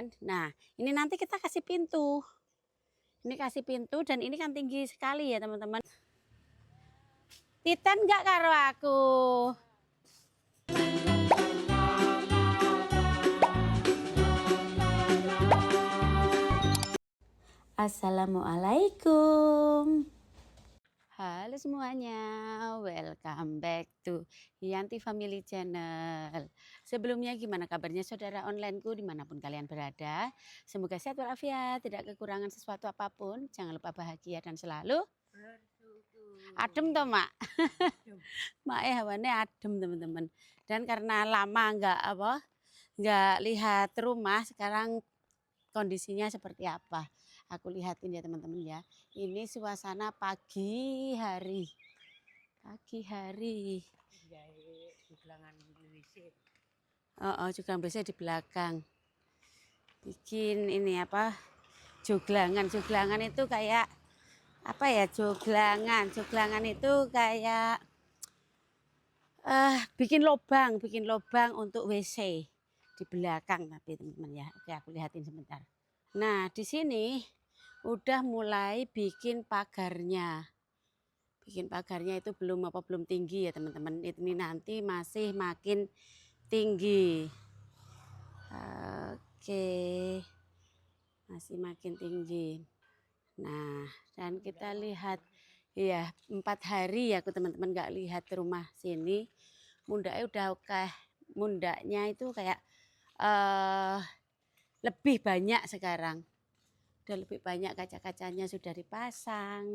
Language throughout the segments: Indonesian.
kan. Nah, ini nanti kita kasih pintu. Ini kasih pintu dan ini kan tinggi sekali ya teman-teman. Titan nggak karo aku? Assalamualaikum. Halo semuanya, welcome back to Yanti Family Channel. Sebelumnya gimana kabarnya saudara onlineku dimanapun kalian berada. Semoga sehat walafiat, tidak kekurangan sesuatu apapun. Jangan lupa bahagia dan selalu adem toh mak. Mak hawannya adem teman-teman. Dan karena lama nggak lihat rumah, sekarang kondisinya seperti apa. Aku lihatin ya teman-teman ya. Ini suasana pagi hari. Pagi hari. Juga biasanya di belakang. Bikin ini apa? Joglangan. Joglangan itu kayak apa ya? Joglangan itu kayak bikin lubang untuk WC di belakang tapi teman-teman ya. Oke, aku lihatin sebentar. Nah, di sini udah mulai bikin pagarnya. Bikin pagarnya itu belum tinggi ya teman-teman. Ini nanti masih makin tinggi. Oke. Masih makin tinggi. Nah, dan kita lihat ya 4 hari ya aku teman-teman nggak lihat rumah sini. Mundaknya udah oke. Mundaknya itu kayak lebih banyak sekarang. Udah lebih banyak, kaca-kacanya sudah dipasang.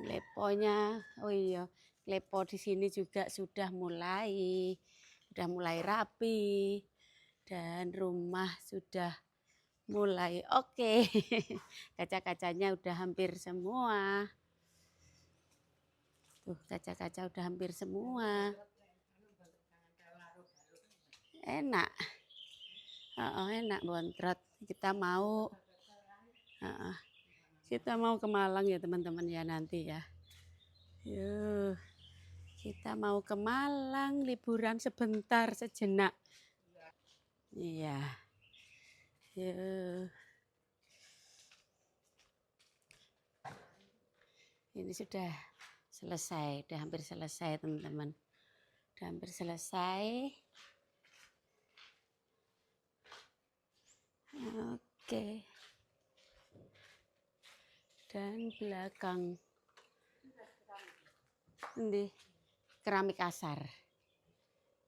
Leponya, oh iya, lepo di sini juga sudah mulai rapi dan rumah sudah mulai oke. Kaca-kacanya udah hampir semua. Tuh, kaca-kaca udah hampir semua. Enak. Enak bontrot. Kita mau ke Malang ya teman-teman ya nanti ya. Yuk, kita mau ke Malang liburan sebentar sejenak. Iya. Yuk. Ini sudah selesai, udah hampir selesai teman-teman. Udah hampir selesai. Oke. Dan belakang ini keramik kasar.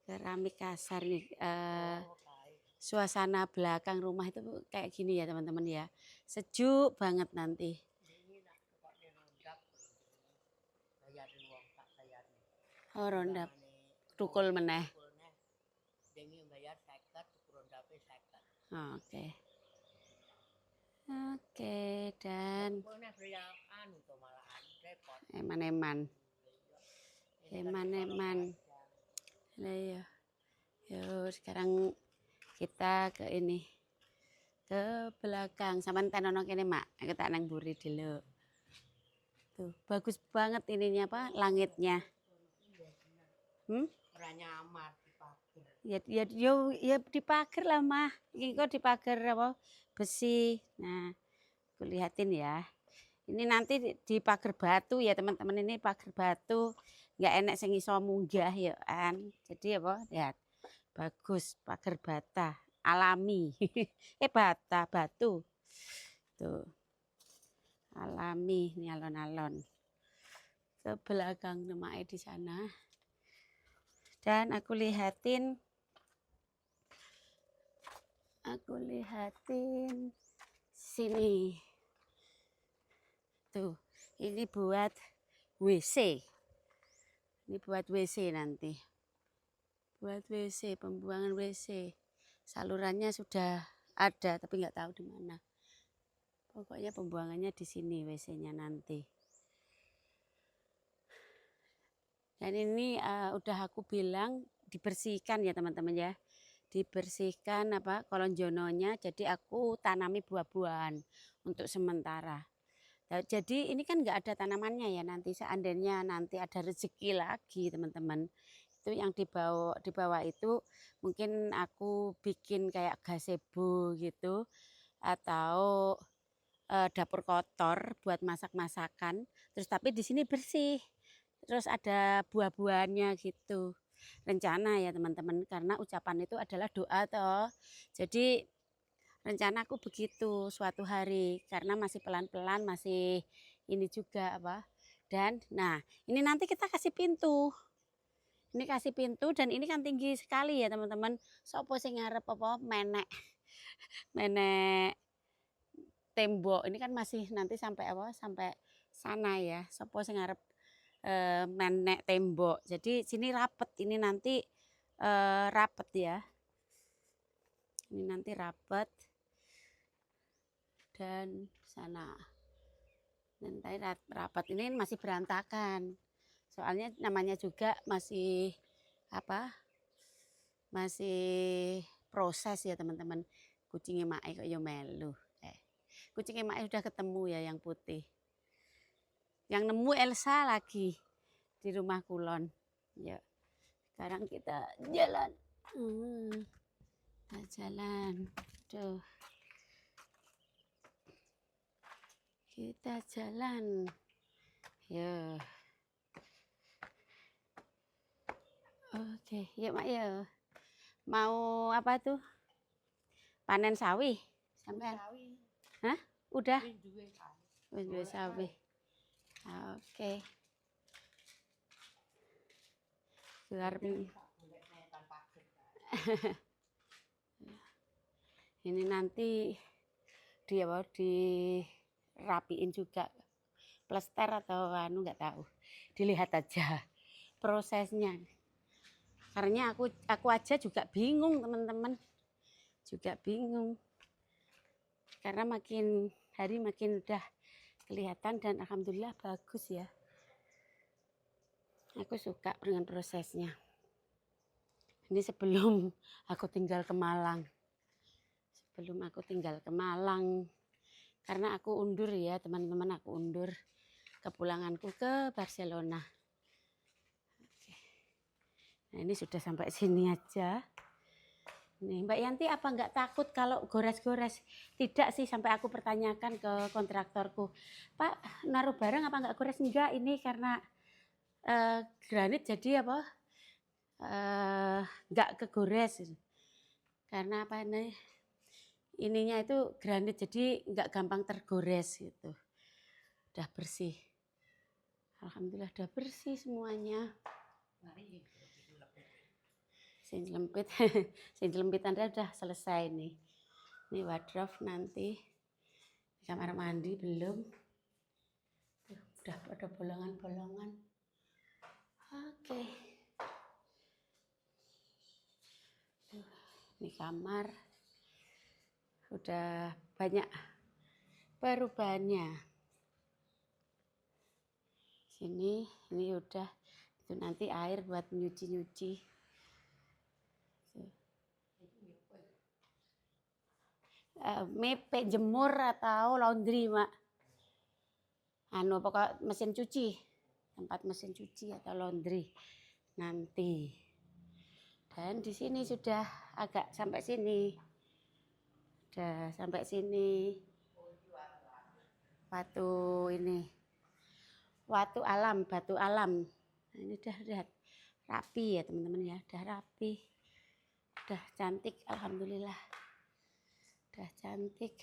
Keramik kasar nih. Suasana belakang rumah itu kayak gini ya teman-teman ya. Sejuk banget nanti. Oh rondap. Tukul meneh. Oke. Oke, dan eman-eman. Nah, ya. Yuk, sekarang kita ke ini. Ke belakang. Sampean tenono kene, Mak. Aku tak nang mburi dulu. Tuh, bagus banget ininya apa? Langitnya. Ora nyamar dipager. Ya dipager lah, Mah. Iki kok dipager apa? Besi. Nah, aku lihatin ya. Ini nanti di pagar batu ya teman-teman, ini pagar batu nggak enak sing iso munggah ya kan. Jadi apa? Lihat. Bagus pagar bata alami. Batu. Tuh. Alami ini alon-alon. Ke belakang rumahnya di sana. Dan aku lihatin sini. Tuh, ini buat WC. Ini buat WC nanti. Buat WC, pembuangan WC. Salurannya sudah ada, tapi nggak tahu di mana. Pokoknya pembuangannya di sini WC-nya nanti. Dan ini udah aku bilang dibersihkan ya teman-teman ya. Dibersihkan kolon jononya, jadi aku tanami buah-buahan untuk sementara. Nah, jadi ini kan nggak ada tanamannya ya, nanti seandainya nanti ada rezeki lagi teman-teman, itu yang di bawah itu mungkin aku bikin kayak gazebo gitu atau dapur kotor buat masak-masakan. Terus tapi di sini bersih. Terus ada buah-buahannya gitu. Rencana ya teman-teman, karena ucapan itu adalah doa toh. Jadi rencana aku begitu suatu hari, karena masih pelan-pelan, masih ini juga apa. Dan nah, ini nanti kita kasih pintu. Ini kasih pintu dan ini kan tinggi sekali ya teman-teman. Sopo sing ngarep apa menek. Menek tembok. Ini kan masih nanti sampai apa? Sampai sana ya. Sopo sing ngarep menek tembok. Jadi sini rapet. Ini nanti rapet ya. Ini nanti rapet. Dan sana. Dan tadi rapat ini masih berantakan. Soalnya namanya juga masih apa? Masih proses ya teman-teman. Kucingnya Mae kok ya melu. Kucingnya Mae udah ketemu ya yang putih. Yang nemu Elsa lagi di rumah kulon. Ya. Sekarang kita jalan. Kita jalan. Tuh. Kita jalan. Ya. Oke, yuk Mak ya. Mau apa tuh? Panen sawi sampai. Hah? Udah? Wis duwe sawi. Oke. Gelar ini nanti dirapiin juga. Plester atau anu nggak tahu. Dilihat aja prosesnya. Karena aku aja juga bingung teman-teman. Juga bingung. Karena makin hari makin udah kelihatan dan alhamdulillah bagus ya. Aku suka dengan prosesnya. Ini sebelum aku tinggal ke Malang. Sebelum aku tinggal ke Malang. Karena aku undur ya teman-teman, aku undur kepulanganku ke Barcelona. Oke. Nah ini sudah sampai sini aja. Nih, Mbak Yanti apa nggak takut kalau gores-gores? Tidak sih, sampai aku pertanyakan ke kontraktorku. Pak, naruh barang apa nggak gores? Enggak, ini karena granit jadi apa? Nggak kegores. Karena apa nih? Ininya itu granit jadi nggak gampang tergores gitu. Udah bersih. Alhamdulillah udah bersih semuanya. Sing lempit Anda udah selesai nih. Ini wardrobe nanti. Kamar mandi belum. Tuh, udah ada bolongan-bolongan. Oke. Ini kamar. Udah banyak perubahannya. Sini, ini udah. Itu nanti air buat nyuci-nyuci. Mepe jemur atau laundry, Mak. Anu pokok mesin cuci. Tempat mesin cuci atau laundry nanti. Dan di sini sudah agak sampai sini. Sudah sampai sini. Batu ini. Batu alam. Nah, ini udah rapi ya teman-teman ya. Udah rapi. Udah cantik alhamdulillah. Udah cantik.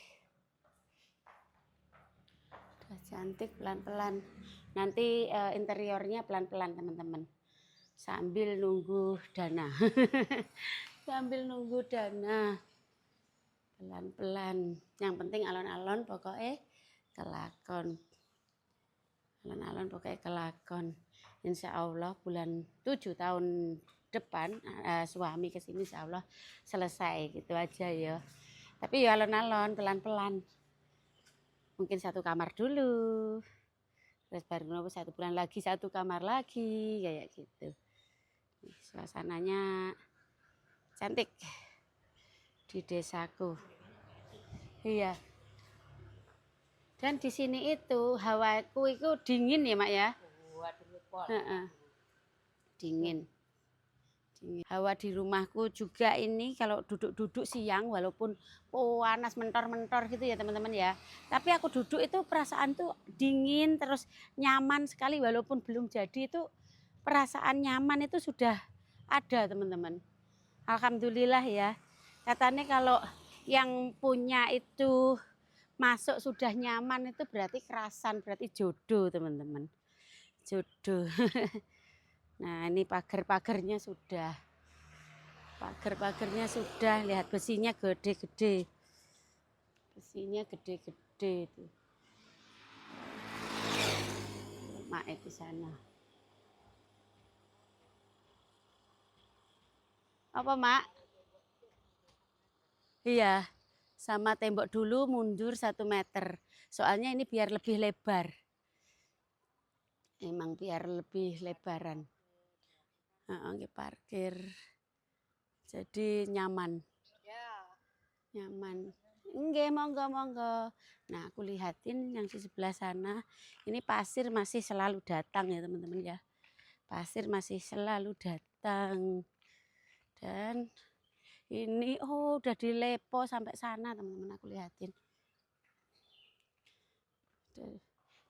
Udah cantik pelan-pelan. Nanti interiornya pelan-pelan teman-teman. Sambil nunggu dana. Sambil nunggu dana. Pelan-pelan. Yang penting alon-alon pokoknya kelakon. Alon-alon pokoknya kelakon. Insya Allah bulan 7 tahun depan suami kesini insya Allah selesai gitu aja ya. Tapi ya alon-alon pelan-pelan. Mungkin 1 kamar dulu. Terus baru 1 bulan lagi 1 kamar lagi kayak gitu. Suasananya cantik di desaku. Iya. Dan di sini itu hawaku itu dingin ya Mak ya. Dingin. Hawa di rumahku juga ini kalau duduk-duduk siang walaupun panas mentor-mentor gitu ya teman-teman ya. Tapi aku duduk itu perasaan tuh dingin terus nyaman sekali walaupun belum jadi itu perasaan nyaman itu sudah ada teman-teman. Alhamdulillah ya. Katanya kalau yang punya itu masuk sudah nyaman itu berarti kerasan, berarti jodoh teman-teman. Jodoh. Nah ini pagar-pagarnya sudah. Pagar-pagarnya sudah, lihat besinya gede-gede. Besinya gede-gede itu. Mak di sana. Apa, Mak? Iya. Sama tembok dulu mundur 1 meter. Soalnya ini biar lebih lebar. Emang biar lebih lebaran. Parkir. Jadi nyaman. Nyaman. Enggak, monggo. Nah, aku lihatin yang di sebelah sana. Ini pasir masih selalu datang ya teman-teman ya. Pasir masih selalu datang. Dan ini udah dilepo sampai sana teman-teman, aku lihatin.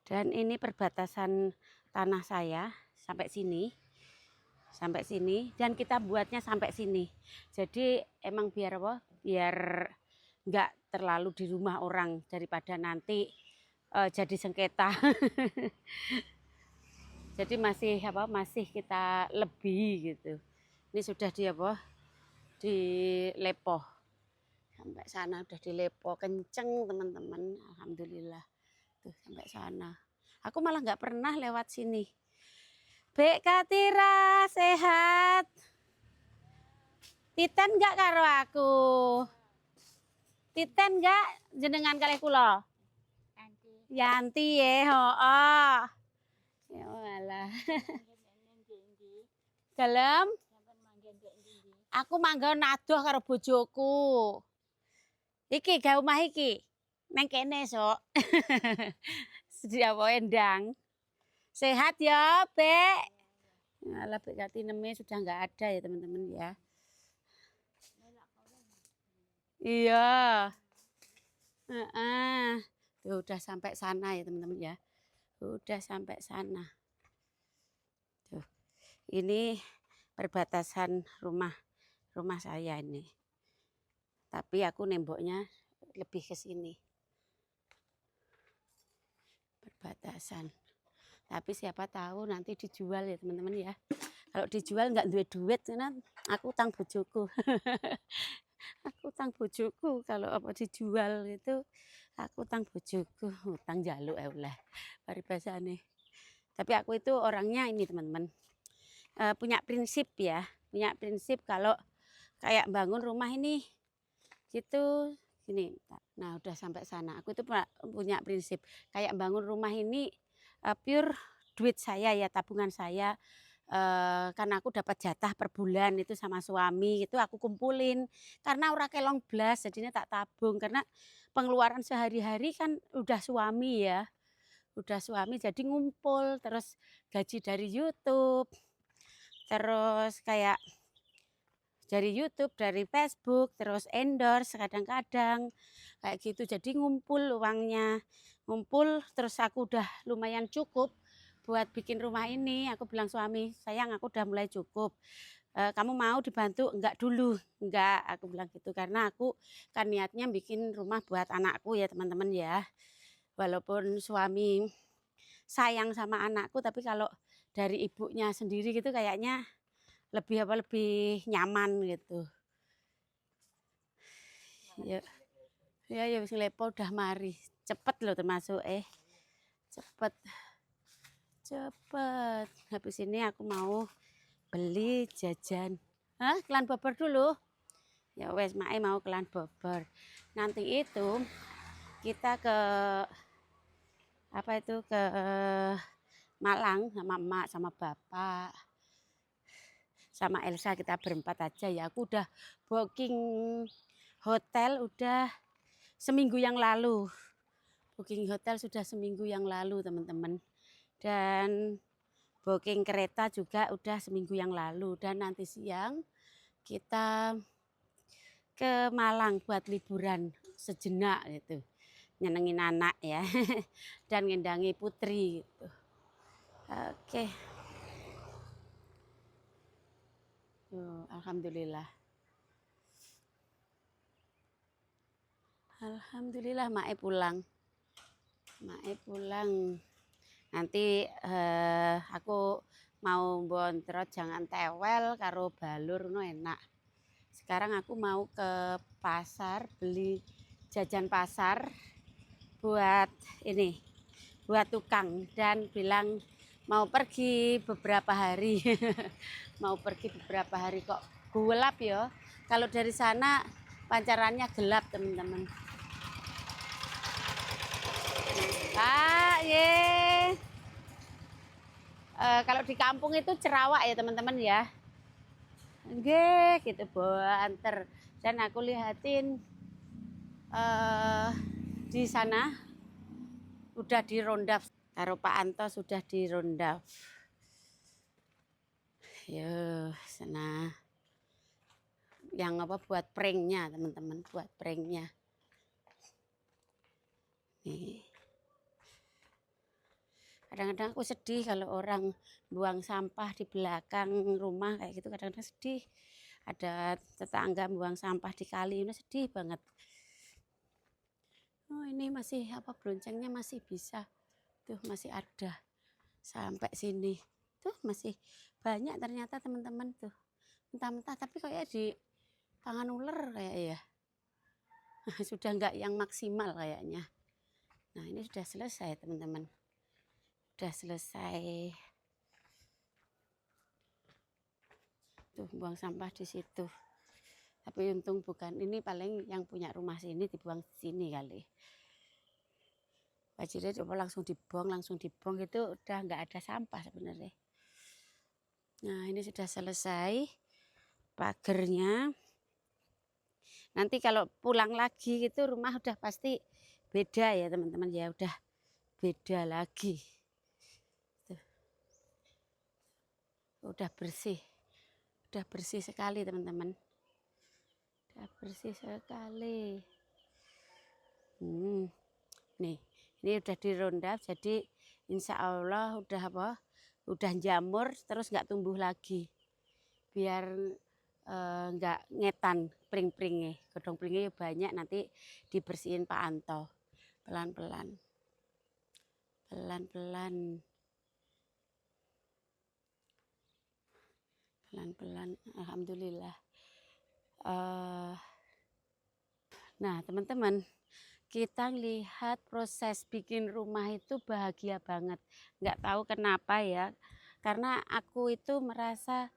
Dan ini perbatasan tanah saya sampai sini. Sampai sini dan kita buatnya sampai sini. Jadi emang biar apa? Biar nggak terlalu di rumah orang daripada nanti jadi sengketa. Jadi masih apa? Masih kita lebih gitu. Ini sudah di apa? Dilepo. Sampai sana udah dilepo kenceng teman-teman. Alhamdulillah. Tuh sampai sana. Aku malah nggak pernah lewat sini. Bek Katira sehat. Titen nggak karo aku? Titen nggak jenengan kalih kula? Yanti ya, oh. Ya malah. Dalam aku manggon adoh karo bojoku. Iki gawe omah iki. Neng kene sok. Sedia endang. Sehat ya, Bek. Alah Bek Kati neme sudah nggak ada ya teman-teman ya. Iya. Tuh, udah sampai sana ya teman-teman ya. Udah sampai sana. Tuh. Ini perbatasan rumah saya ini. Tapi aku nemboknya lebih ke sini. Perbatasan. Tapi siapa tahu nanti dijual ya teman-teman ya. Kalau dijual nggak duit karena aku utang bojoku. Aku utang bojoku kalau apa dijual itu aku utang bojoku, utang jaluk ya ulah paribasane. Tapi aku itu orangnya ini teman-teman punya prinsip ya, punya prinsip kalau kayak bangun rumah ini gitu gini. Nah udah sampai sana. Aku itu punya prinsip kayak bangun rumah ini pure duit saya ya, tabungan saya. Karena aku dapat jatah per bulan itu sama suami itu aku kumpulin karena ora kelong blas jadinya tak tabung karena pengeluaran sehari-hari kan udah suami ya, udah suami jadi ngumpul terus gaji dari YouTube terus kayak dari YouTube dari Facebook terus endorse kadang-kadang kayak gitu jadi ngumpul uangnya ngumpul terus aku udah lumayan cukup buat bikin rumah ini. Aku bilang suami, sayang aku udah mulai cukup. Kamu mau dibantu? Enggak dulu, enggak. Aku bilang gitu karena aku kan niatnya bikin rumah buat anakku ya teman-teman ya. Walaupun suami sayang sama anakku, tapi kalau dari ibunya sendiri gitu kayaknya lebih nyaman gitu. Ya, ya wis nglepo udah mari. Cepet loh termasuk cepet. Habis ini aku mau beli jajan. Hah? Kelan bobor dulu. Ya wes Mae mau kelan bobor. Nanti itu kita ke apa itu ke Malang sama emak sama bapak. Sama Elsa kita berempat aja ya. Aku udah booking hotel udah seminggu yang lalu. Booking hotel sudah seminggu yang lalu teman-teman. Dan booking kereta juga udah seminggu yang lalu. Dan nanti siang kita ke Malang buat liburan sejenak gitu. Nyenengin anak ya. Dan ngendangi putri gitu. Oke. Alhamdulillah. Alhamdulillah Mae pulang. Mae pulang. Nanti aku mau bontrot jangan tewel karo balur no enak. Sekarang aku mau ke pasar beli jajan pasar buat ini, buat tukang dan bilang mau pergi beberapa hari. Mau pergi beberapa hari kok gelap ya. Kalau dari sana pancarannya gelap teman-teman. Ah, ye. Kalau di kampung itu cerawak ya teman-teman ya. Nggih, gitu banter. Dan aku lihatin di sana udah dirondaf. Karo Pak Anto sudah dirondaf. Yo, sana. Yang apa buat pranknya teman-teman, buat pranknya. Nih. Kadang-kadang aku sedih kalau orang buang sampah di belakang rumah kayak gitu, kadang-kadang sedih. Ada tetangga buang sampah di kali, ini sedih banget. Oh ini masih apa beloncengnya masih bisa, tuh masih ada sampai sini. Tuh masih banyak ternyata teman-teman tuh. Mentah-mentah tapi kayak di tangan ular kayak ya. Sudah enggak yang maksimal kayaknya. Nah ini sudah selesai teman-teman. Udah selesai. Tuh buang sampah di situ. Tapi untung bukan ini, paling yang punya rumah sini dibuang di sini kali. Wajibnya coba langsung dibuang itu udah nggak ada sampah sebenarnya. Nah ini sudah selesai pagernya. Nanti kalau pulang lagi gitu rumah udah pasti beda ya teman-teman ya, udah beda lagi. Tuh. Udah bersih sekali teman-teman. Udah bersih sekali. Nih, ini udah dirondaf jadi insya Allah udah apa? Udah jamur terus nggak tumbuh lagi. Biar nggak ngetan pring-pringnya. Godong pringnya banyak nanti dibersihin Pak Anto. Pelan-pelan. Pelan-pelan. Pelan-pelan. Alhamdulillah. Nah teman-teman, kita lihat proses bikin rumah itu bahagia banget. Nggak tahu kenapa ya, karena aku itu merasa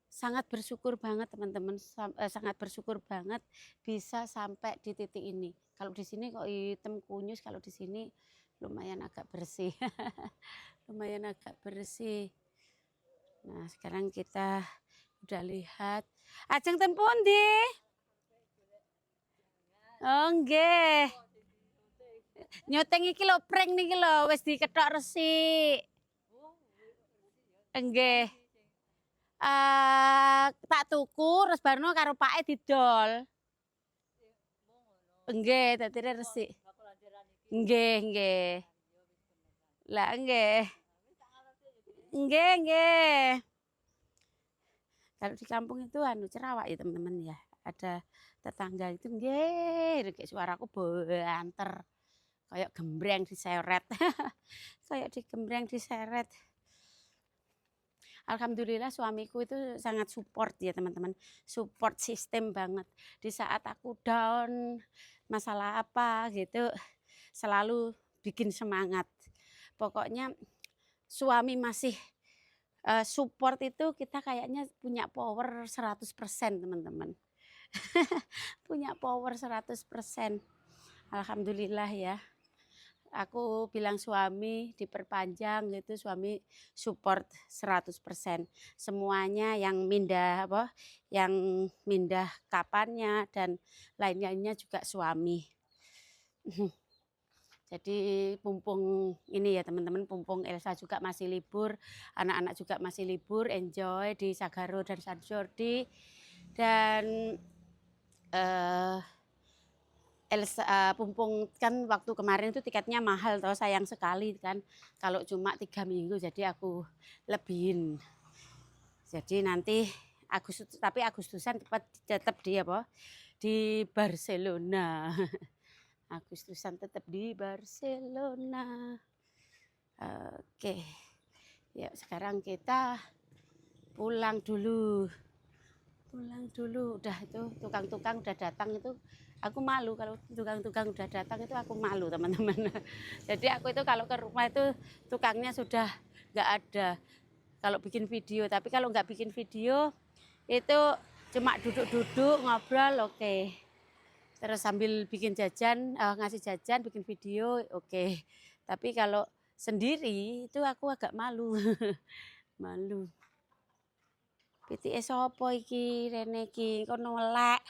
sangat bersyukur banget teman-teman, sangat bersyukur banget bisa sampai di titik ini. Kalau di sini kok hitam kunyus, kalau di sini lumayan agak bersih. Lumayan agak bersih. Nah sekarang kita udah lihat. Ajeng ten pundi? Oh nggih. Nyoteng iki lho prank niki lho wis dikethok resik. Nggih. Tak tuku terus barno karo pake didol. Nggih, dadine resik. Nggih, nggih. Lah nggih. Nggih, nggih. Kalau di kampung itu cerawak ya teman-teman ya. Ada tetangga itu nggih, kayak suaraku banter. Kayak gembreng diseret. Kayak digembreng diseret. Alhamdulillah suamiku itu sangat support ya teman-teman. Support sistem banget. Di saat aku down, masalah apa gitu, selalu bikin semangat. Pokoknya suami masih support itu kita kayaknya punya power 100% teman-teman. Punya power 100%. Alhamdulillah ya. Aku bilang suami diperpanjang gitu, suami support 100%. Semuanya yang mindah apa? Yang mindah kapannya dan lain-lainnya juga suami. Jadi mumpung ini ya teman-teman, mumpung Elsa juga masih libur, anak-anak juga masih libur, enjoy di Sagaro dan San Jordi. Dan mumpung kan waktu kemarin itu tiketnya mahal toh, sayang sekali kan kalau cuma 3 minggu, jadi aku lebihin. Jadi nanti tapi Agustusan tetap di Barcelona. Agustusan tetap di Barcelona. Oke. Ya, sekarang kita pulang dulu. Udah itu tukang-tukang udah datang itu. Aku malu kalau tukang-tukang udah datang itu, aku malu teman-teman. Jadi aku itu kalau ke rumah itu tukangnya sudah nggak ada. Kalau bikin video, tapi kalau nggak bikin video itu cuma duduk-duduk ngobrol, oke. Terus sambil bikin jajan, ngasih jajan, bikin video, oke. Tapi kalau sendiri itu aku agak malu. Malu. PTE sopo iki rene iki kono elek.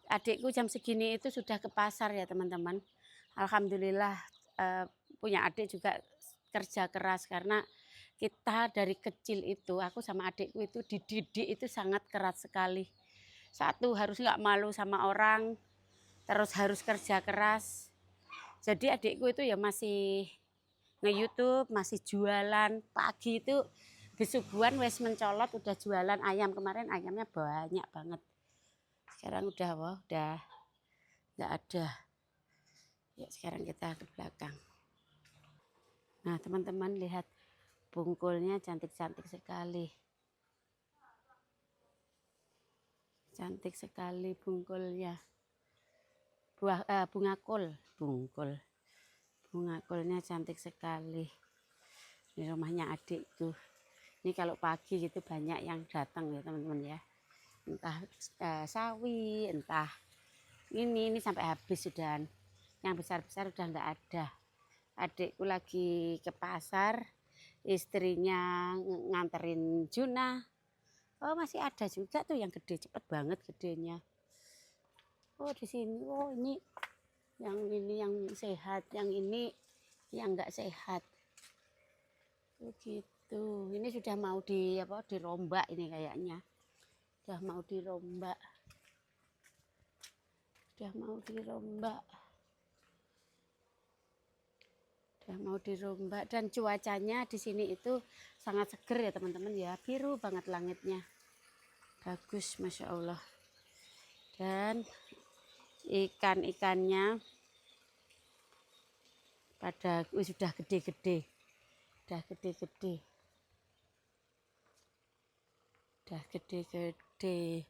Adikku jam segini itu sudah ke pasar ya teman-teman. Alhamdulillah punya adik juga kerja keras, karena kita dari kecil itu, aku sama adikku itu dididik itu sangat keras sekali. Satu, harus nggak malu sama orang, terus harus kerja keras. Jadi adikku itu ya masih nge-YouTube, masih jualan. Pagi itu besubuhan wes mencolot, udah jualan ayam. Kemarin ayamnya banyak banget. Sekarang udah nggak ada. Ya, sekarang kita ke belakang. Nah teman-teman lihat bungkulnya cantik-cantik sekali. Cantik sekali bungkulnya. Bunga kol, bungkul. Bunga kolnya cantik sekali. Ini rumahnya adikku. Ini kalau pagi gitu banyak yang datang ya teman-teman ya. Entah sawi, entah ini sampai habis sudah. Yang besar-besar udah nggak ada. Adikku lagi ke pasar, istrinya nganterin Juna. Oh masih ada juga tuh yang gede, cepet banget gedenya. Oh di sini, oh ini yang sehat, yang ini yang nggak sehat. Begitu. Ini sudah mau dirombak ini kayaknya. Sudah mau dirombak. Sudah mau dirombak. Sudah mau dirombak, dan cuacanya di sini itu sangat seger ya teman-teman ya. Biru banget langitnya. Bagus, Masya Allah. Dan ikan-ikannya sudah gede-gede. Udah gede-gede. Udah gede-gede.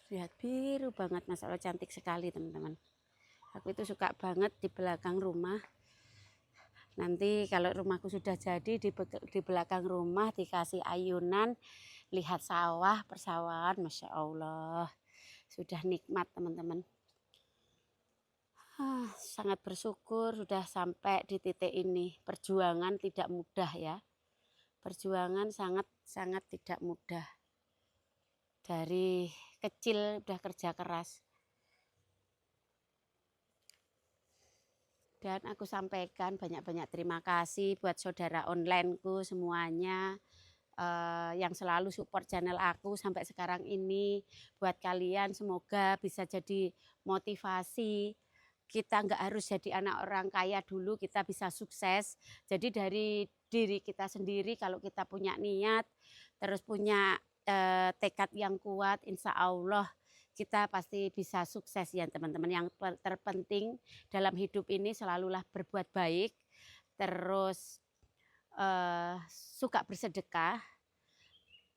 Lihat biru banget, Masya Allah, cantik sekali teman-teman. Aku itu suka banget di belakang rumah. Nanti kalau rumahku sudah jadi, di belakang rumah dikasih ayunan, lihat sawah, persawahan, Masya Allah. Sudah nikmat teman-teman. Sangat bersyukur sudah sampai di titik ini. Perjuangan tidak mudah ya. Perjuangan sangat tidak mudah. Dari kecil udah kerja keras. Dan aku sampaikan banyak-banyak terima kasih buat saudara onlineku semuanya, yang selalu support channel aku sampai sekarang ini. Buat kalian semoga bisa jadi motivasi. Kita nggak harus jadi anak orang kaya dulu, kita bisa sukses. Jadi dari diri kita sendiri, kalau kita punya niat, terus punya tekad yang kuat, insya Allah kita pasti bisa sukses ya teman-teman. Yang terpenting dalam hidup ini selalulah berbuat baik, terus suka bersedekah,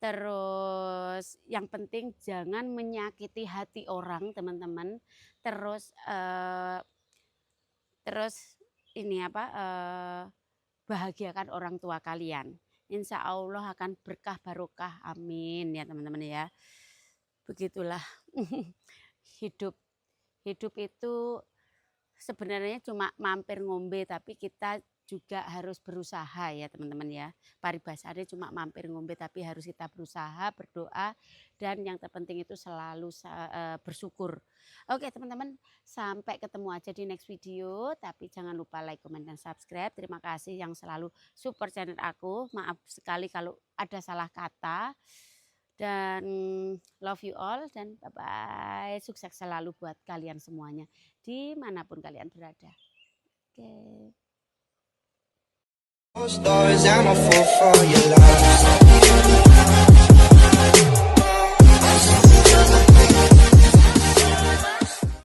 terus yang penting jangan menyakiti hati orang teman-teman, terus bahagiakan orang tua kalian. Insya Allah akan berkah barokah, amin ya teman-teman ya. Begitulah hidup itu sebenarnya cuma mampir ngombe, tapi kita juga harus berusaha ya teman-teman ya. Paribasane cuma mampir ngombe, tapi harus kita berusaha, berdoa, dan yang terpenting itu selalu bersyukur. Oke teman-teman, sampai ketemu aja di next video, tapi jangan lupa like, comment, dan subscribe. Terima kasih yang selalu support channel aku. Maaf sekali kalau ada salah kata. Dan love you all, dan bye-bye. Sukses selalu buat kalian semuanya dimanapun kalian berada. Oke. Stories, I'm a fool for your love.